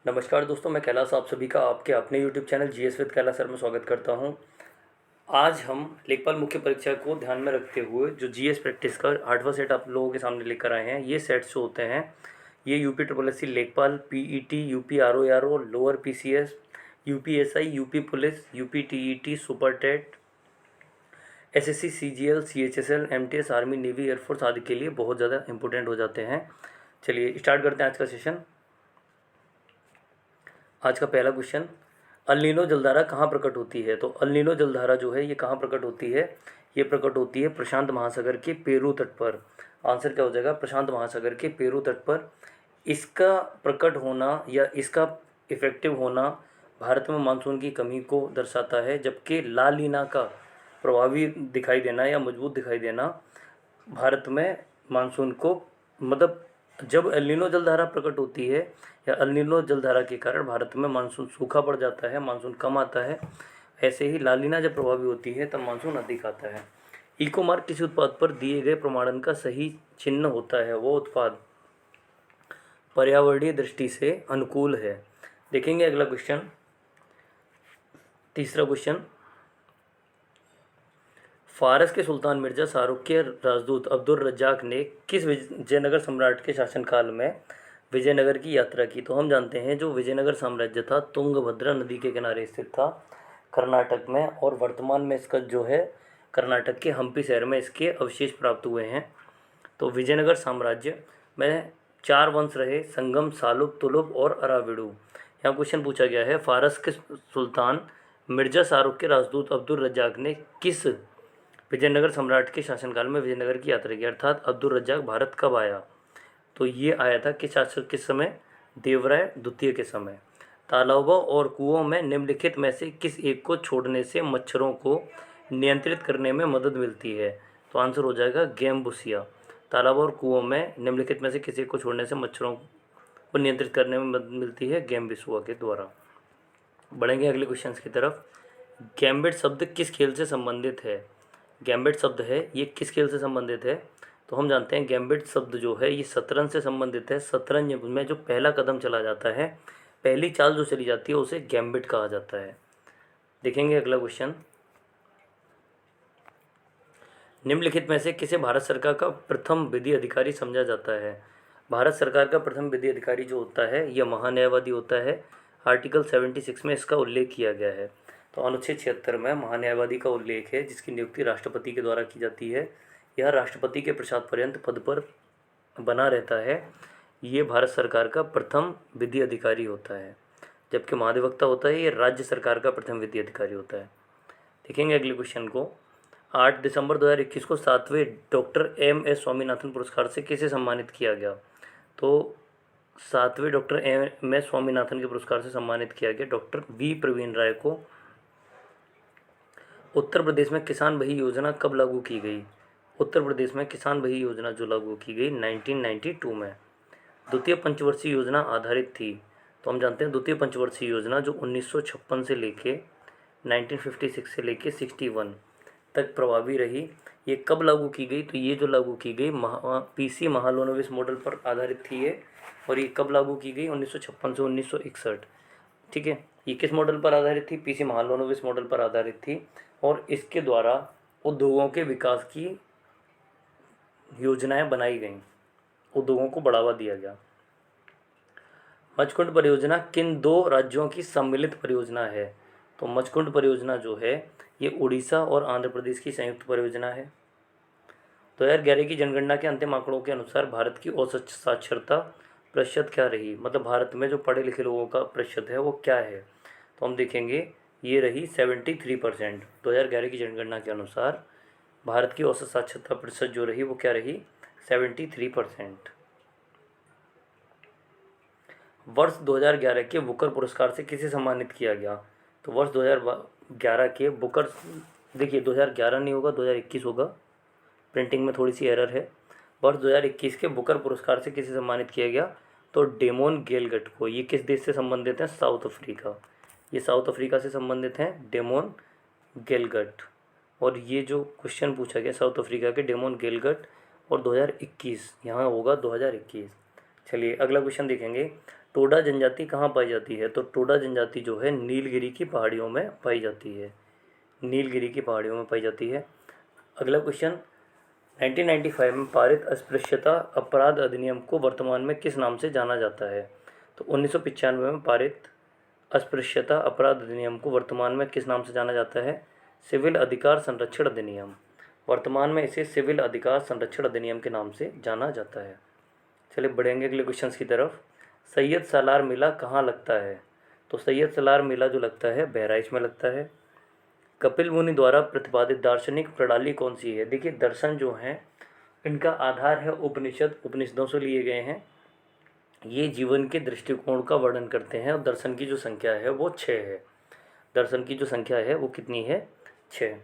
नमस्कार दोस्तों, मैं कैलाश आप सभी का आपके अपने YouTube channel GS with Kailash sir में स्वागत करता हूं। आज हम लेखपाल मुख्य परीक्षा को ध्यान में रखते हुए जो जीएस प्रैक्टिस का 8वां सेट आप लोगों के सामने लेकर आए हैं। ये सेट्स जो होते हैं ये यूपी ट्रिपल एस सी लेखपाल, PET, UP RO lower PCS, UPSI, UP police, UP TET, super TET, SSC, CGL, CHSL, MTS, army, navy, air force आदि के लिए बहुत ज़्यादा इंपॉर्टेंट हो जाते हैं। चलिए स्टार्ट करते हैं आज का सेशन। आज का पहला क्वेश्चन, अल नीनो जलधारा कहाँ प्रकट होती है? तो अल नीनो जलधारा जो है ये कहाँ प्रकट होती है? ये प्रकट होती है प्रशांत महासागर के पेरू तट पर। आंसर क्या हो जाएगा? प्रशांत महासागर के पेरू तट पर। इसका प्रकट होना या इसका इफेक्टिव होना भारत में मानसून की कमी को दर्शाता है, जबकि ला लीना का प्रभावी दिखाई देना या मजबूत दिखाई देना भारत में मानसून को मतलब जब एल नीनो जलधारा प्रकट होती है या एल नीनो जलधारा के कारण भारत में मानसून सूखा पड़ जाता है, मानसून कम आता है। ऐसे ही लालिना जब प्रभावी होती है तब मानसून अधिक आता है। इको मार्क किसी उत्पाद पर दिए गए प्रमाणन का सही चिन्ह होता है, वो उत्पाद पर्यावरणीय दृष्टि से अनुकूल है। देखेंगे अगला क्वेश्चन, तीसरा क्वेश्चन, फारस के सुल्तान मिर्जा शाहरुख के राजदूत अब्दुल रज्जाक ने किस विजयनगर सम्राट के शासनकाल में विजयनगर की यात्रा की? तो हम जानते हैं जो विजयनगर साम्राज्य था तुंगभद्रा नदी के किनारे स्थित था कर्नाटक में, और वर्तमान में इसका जो है कर्नाटक के हम्पी शहर में इसके अवशेष प्राप्त हुए हैं। तो विजयनगर साम्राज्य में 4 वंश रहे, संगम, सालुब, तुलुब और अराविडू। यहाँ क्वेश्चन पूछा गया है, फारस के सुल्तान मिर्जा शाहरुख के राजदूत अब्दुल रज्जाक ने किस विजयनगर सम्राट के शासनकाल में विजयनगर की यात्रा की, अर्थात अब्दुल रज्जाक भारत कब आया? तो ये आया था किस शासक के समय? देवराय द्वितीय के समय। तालाबों और कुओं में निम्नलिखित में से किस एक को छोड़ने से मच्छरों को नियंत्रित करने में मदद मिलती है? तो आंसर हो जाएगा गेम्बुसिया। तालाबों और कुओं में निम्नलिखित में से किसी एक को छोड़ने से मच्छरों को नियंत्रित करने में मदद मिलती है गेम्बिसुआ के द्वारा। बढ़ेंगे अगले क्वेश्चन की तरफ। गैम्बिट शब्द किस खेल से संबंधित है? गैम्बिट शब्द है ये किस खेल से संबंधित है? तो हम जानते हैं गैम्बिट शब्द जो है ये शतरंज से संबंधित है। शतरंज में जो पहला कदम चला जाता है, पहली चाल जो चली जाती है उसे गैम्बिट कहा जाता है। देखेंगे अगला क्वेश्चन, निम्नलिखित में से किसे भारत सरकार का प्रथम विधि अधिकारी समझा जाता है? भारत सरकार का प्रथम विधि अधिकारी जो होता है यह महान्यायवादी होता है। आर्टिकल 76 में इसका उल्लेख किया गया है। तो अनुच्छेद 76 में महान्यायवादी का उल्लेख है, जिसकी नियुक्ति राष्ट्रपति के द्वारा की जाती है। यह राष्ट्रपति के प्रसाद पर्यंत पद पर बना रहता है। ये भारत सरकार का प्रथम विधि अधिकारी होता है, जबकि महाधिवक्ता होता है ये राज्य सरकार का प्रथम विधि अधिकारी होता है। देखेंगे अगले क्वेश्चन को, 8 दिसंबर 2021 को 7वें डॉक्टर एम.एस. स्वामीनाथन पुरस्कार से किसे सम्मानित किया गया? तो 7वें डॉक्टर एम.एस. स्वामीनाथन के पुरस्कार से सम्मानित किया गया डॉक्टर वी प्रवीण राय को। उत्तर प्रदेश में किसान बही योजना कब लागू की गई? उत्तर प्रदेश में किसान बही योजना जो लागू की गई 1992 में। द्वितीय पंचवर्षीय योजना आधारित थी। तो हम जानते हैं द्वितीय पंचवर्षीय योजना जो 1956 से लेके 1956 से लेके 61 तक प्रभावी रही, ये कब लागू की गई? तो ये जो लागू की गई पीसी महालनोबिस मॉडल पर आधारित थी ये, और ये कब लागू की गई? 1956 से 1961। ठीक है, ये किस मॉडल पर आधारित थी? पीसी महालनोबिस मॉडल पर आधारित थी, और इसके द्वारा उद्योगों के विकास की योजनाएं बनाई गईं, उद्योगों को बढ़ावा दिया गया। मचकुंड परियोजना किन 2 राज्यों की सम्मिलित परियोजना है? तो मचकुंड परियोजना जो है ये उड़ीसा और आंध्र प्रदेश की संयुक्त परियोजना है। 2011 की जनगणना के अंतिम आंकड़ों के अनुसार भारत की औसत साक्षरता प्रतिशत क्या रही? मतलब भारत में जो पढ़े लिखे लोगों का प्रतिशत है वो क्या है? तो हम देखेंगे ये रही 73%। 2011 की जनगणना के अनुसार भारत की औसत साक्षरता प्रतिशत जो रही वो क्या रही? 73%। वर्ष 2011 के बुकर पुरस्कार से किसे सम्मानित किया गया? तो वर्ष 2011 के बुकर, देखिए 2011 नहीं होगा 2021 होगा, प्रिंटिंग में थोड़ी सी एरर है। वर्ष 2021 के बुकर पुरस्कार से किसे सम्मानित किया गया? तो डेमोन गेलगट को। ये किस देश से संबंधित हैं? South Africa. ये साउथ अफ्रीका से संबंधित हैं डेमोन गेलगट। और ये जो क्वेश्चन पूछा गया साउथ अफ्रीका के डेमोन गेलगट, और 2021 यहाँ होगा 2021। चलिए अगला क्वेश्चन देखेंगे, टोडा जनजाति कहाँ पाई जाती है? तो टोडा जनजाति जो है नीलगिरी की पहाड़ियों में पाई जाती है, नीलगिरी की पहाड़ियों में पाई जाती है। अगला क्वेश्चन, 1995 में पारित अस्पृश्यता अपराध अधिनियम को वर्तमान में किस नाम से जाना जाता है? तो 1995 में पारित अस्पृश्यता अपराध अधिनियम को वर्तमान में किस नाम से जाना जाता है? सिविल अधिकार संरक्षण अधिनियम। वर्तमान में इसे सिविल अधिकार संरक्षण अधिनियम के नाम से जाना जाता है। चलिए बढ़ेंगे अगले क्वेश्चन की तरफ। सैयद सालार मेला कहाँ लगता है? तो सैयद सालार मेला जो लगता है बहराइच में लगता है। कपिल मुनि द्वारा प्रतिपादित दार्शनिक प्रणाली कौन सी है? देखिए दर्शन जो हैं इनका आधार है उपनिषद, उपनिषदों से लिए गए हैं। ये जीवन के दृष्टिकोण का वर्णन करते हैं और दर्शन की जो संख्या है वो 6 है। दर्शन की जो संख्या है वो कितनी है? 6।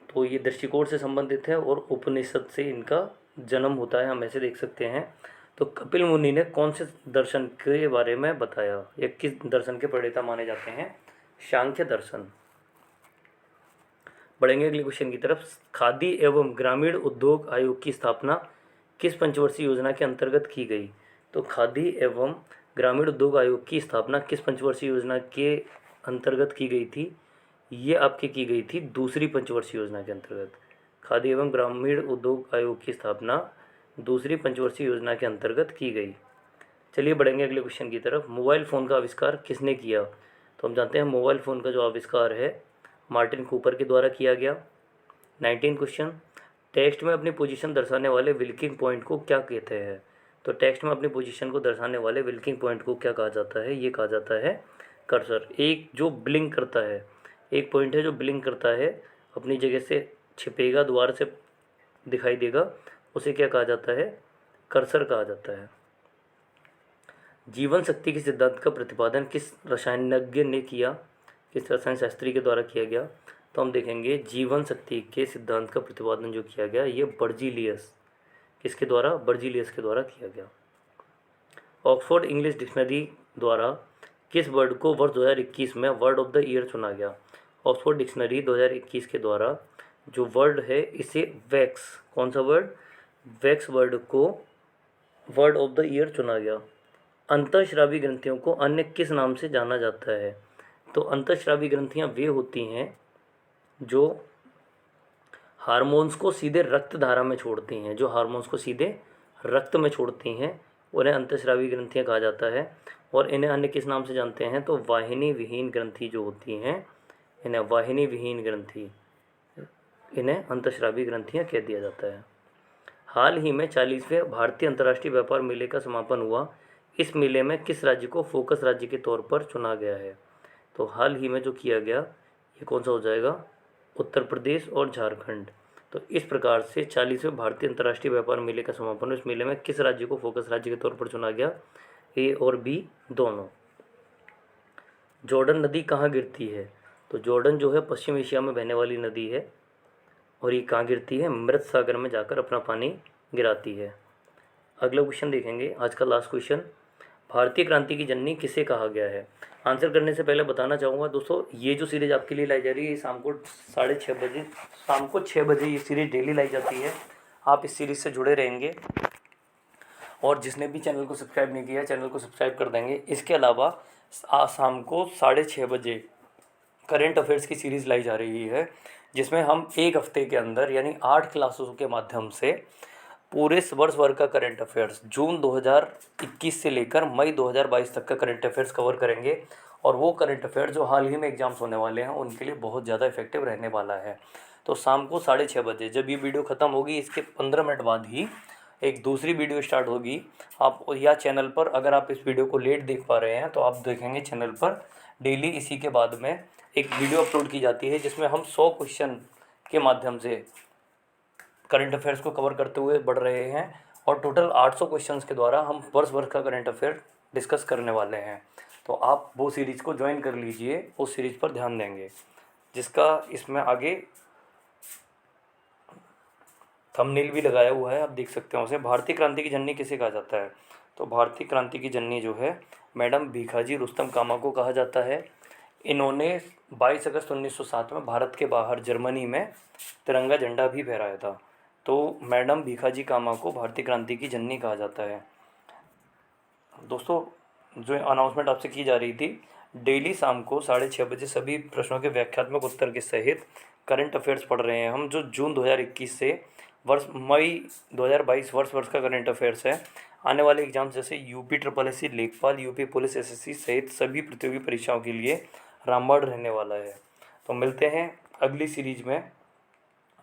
तो ये दृष्टिकोण से संबंधित है और उपनिषद से इनका जन्म होता है, हम ऐसे देख सकते हैं। तो कपिल मुनि ने कौन से दर्शन के बारे में बताया, या किस दर्शन के प्रणेता माने जाते हैं? सांख्य दर्शन। बढ़ेंगे अगले क्वेश्चन की तरफ। खादी एवं ग्रामीण उद्योग आयोग की स्थापना किस पंचवर्षीय योजना के अंतर्गत की गई? तो खादी एवं ग्रामीण उद्योग आयोग की स्थापना किस पंचवर्षीय योजना के अंतर्गत की गई थी? ये आपकी की गई थी दूसरी पंचवर्षीय योजना के अंतर्गत। खादी एवं ग्रामीण उद्योग आयोग की स्थापना दूसरी पंचवर्षीय योजना के अंतर्गत की गई। चलिए बढ़ेंगे अगले क्वेश्चन की तरफ। मोबाइल फ़ोन का आविष्कार किसने किया? तो हम जानते हैं मोबाइल फ़ोन का जो आविष्कार है मार्टिन कूपर के द्वारा किया गया। 19 क्वेश्चन, टेक्स्ट में अपनी पोजीशन दर्शाने वाले विल्किंग पॉइंट को क्या कहते हैं? तो टेक्स्ट में अपनी पोजीशन को दर्शाने वाले विल्किंग पॉइंट को क्या कहा जाता है? ये कहा जाता है कर्सर। एक जो ब्लिंक करता है, एक पॉइंट है जो ब्लिंक करता है, अपनी जगह से छिपेगा, द्वार से दिखाई देगा, उसे क्या कहा जाता है? कर्सर कहा जाता है। जीवन शक्ति के सिद्धांत का प्रतिपादन किस रसायनज्ञ ने किया? किस रसायन शास्त्री के द्वारा किया गया? तो हम देखेंगे जीवन शक्ति के सिद्धांत का प्रतिपादन जो किया गया ये बर्जीलियस, किसके द्वारा? बर्जीलियस के द्वारा किया गया। ऑक्सफोर्ड इंग्लिश डिक्शनरी द्वारा किस वर्ड को वर्ष 2021 में वर्ड ऑफ द ईयर चुना गया? ऑक्सफोर्ड डिक्शनरी 2021 के द्वारा जो वर्ड है इसे वैक्स, कौन सा वर्ड? वैक्स वर्ड को वर्ड ऑफ द ईयर चुना गया। अंतःस्रावी ग्रंथियों को अन्य किस नाम से जाना जाता है? तो अंतःस्रावी ग्रंथियाँ वे होती हैं जो हार्मोन्स को सीधे रक्त धारा में छोड़ती हैं, जो हार्मोन्स को सीधे रक्त में छोड़ती हैं, उन्हें अंतःस्रावी ग्रंथियाँ कहा जाता है। और इन्हें अन्य किस नाम से जानते हैं? तो वाहिनी विहीन ग्रंथि जो होती हैं, इन्हें वाहिनी विहीन ग्रंथि, इन्हें अंतःस्रावी ग्रंथियाँ कह दिया जाता है। हाल ही में 40वें भारतीय अंतर्राष्ट्रीय व्यापार मेले का समापन हुआ। इस मेले में किस राज्य को फोकस राज्य के तौर पर चुना गया है? तो हाल ही में जो किया गया ये कौन सा हो जाएगा? उत्तर प्रदेश और झारखंड। तो इस प्रकार से 40वें भारतीय अंतर्राष्ट्रीय व्यापार मेले का समापन, इस मेले में किस राज्य को फोकस राज्य के तौर पर चुना गया? ए और बी दोनों। जॉर्डन नदी कहाँ गिरती है? तो जॉर्डन जो है पश्चिम एशिया में बहने वाली नदी है और ये कहाँ गिरती है? मृत सागर में जाकर अपना पानी गिराती है। अगला क्वेश्चन देखेंगे, आज का लास्ट क्वेश्चन। भारतीय क्रांति की जननी किसे कहा गया है? आंसर करने से पहले बताना चाहूँगा दोस्तों, ये जो सीरीज़ आपके लिए लाई जा रही है शाम को 6:30 बजे, शाम को 6 बजे ये सीरीज़ डेली लाई जाती है। आप इस सीरीज़ से जुड़े रहेंगे और जिसने भी चैनल को सब्सक्राइब नहीं किया चैनल को सब्सक्राइब कर देंगे। इसके अलावा शाम को 6:30 बजे करंट अफेयर्स की सीरीज़ लाई जा रही है, जिसमें हम एक हफ्ते के अंदर यानी 8 क्लासों के माध्यम से पूरे वर्ष भर का करंट अफेयर्स जून 2021 से लेकर मई 2022 तक का करंट अफेयर्स कवर करेंगे। और वो करंट अफेयर जो हाल ही में एग्जाम्स होने वाले हैं उनके लिए बहुत ज़्यादा इफेक्टिव रहने वाला है। तो शाम को 6:30 बजे जब ये वीडियो ख़त्म होगी इसके 15 मिनट बाद ही एक दूसरी वीडियो स्टार्ट होगी। आप या चैनल पर, अगर आप इस वीडियो को लेट देख पा रहे हैं तो आप देखेंगे चैनल पर डेली इसी के बाद में एक वीडियो अपलोड की जाती है जिसमें हम 100 क्वेश्चन के माध्यम से करंट अफेयर्स को कवर करते हुए बढ़ रहे हैं और टोटल 800 क्वेश्चंस के द्वारा हम वर्ष भर का करंट अफेयर डिस्कस करने वाले हैं। तो आप वो सीरीज़ को ज्वाइन कर लीजिए, उस सीरीज़ पर ध्यान देंगे जिसका इसमें आगे थंबनेल भी लगाया हुआ है, आप देख सकते हैं उसे। भारतीय क्रांति की जननी किसे कहा जाता है? तो भारतीय क्रांति की जननी जो है मैडम भीखाजी रुस्तम कामा को कहा जाता है। इन्होंने 22 अगस्त 1907 में भारत के बाहर जर्मनी में तिरंगा झंडा भी फहराया था। तो मैडम भीखाजी कामा को भारतीय क्रांति की जननी कहा जाता है। दोस्तों जो अनाउंसमेंट आपसे की जा रही थी, डेली शाम को 6:30 बजे सभी प्रश्नों के व्याख्यात्मक उत्तर के सहित करंट अफेयर्स पढ़ रहे हैं हम, जो जून 2021 से वर्ष मई 2022 वर्ष का करंट अफेयर्स है। आने वाले एग्जाम्स जैसे यूपी ट्रिपल एस सी, लेखपाल, यूपी पुलिस एसएससी सहित सभी प्रतियोगी परीक्षाओं के लिए रामबाण रहने वाला है। तो मिलते हैं अगली सीरीज में,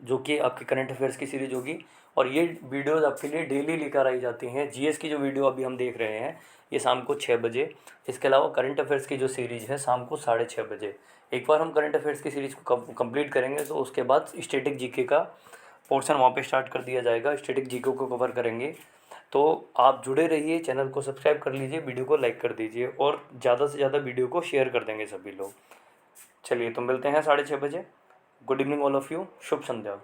जो कि आपकी करंट अफेयर्स की सीरीज होगी। और ये वीडियोस आपके लिए डेली लेकर आई जाती हैं। जीएस की जो वीडियो अभी हम देख रहे हैं ये शाम को 6 बजे। इसके अलावा करंट अफेयर्स की जो सीरीज़ है शाम को 6:30 बजे। एक बार हम करंट अफेयर्स की सीरीज़ को कंप्लीट करेंगे तो उसके बाद स्टैटिक जीके का पोर्शन वहाँ पे स्टार्ट कर दिया जाएगा। स्टैटिक जीके को कवर करेंगे। तो आप जुड़े रहिए, चैनल को सब्सक्राइब कर लीजिए, वीडियो को लाइक कर दीजिए और ज़्यादा से ज़्यादा वीडियो को शेयर कर देंगे सभी लोग। चलिए तो मिलते हैं 6:30 बजे। Good evening all of you, Shubh Sandhya.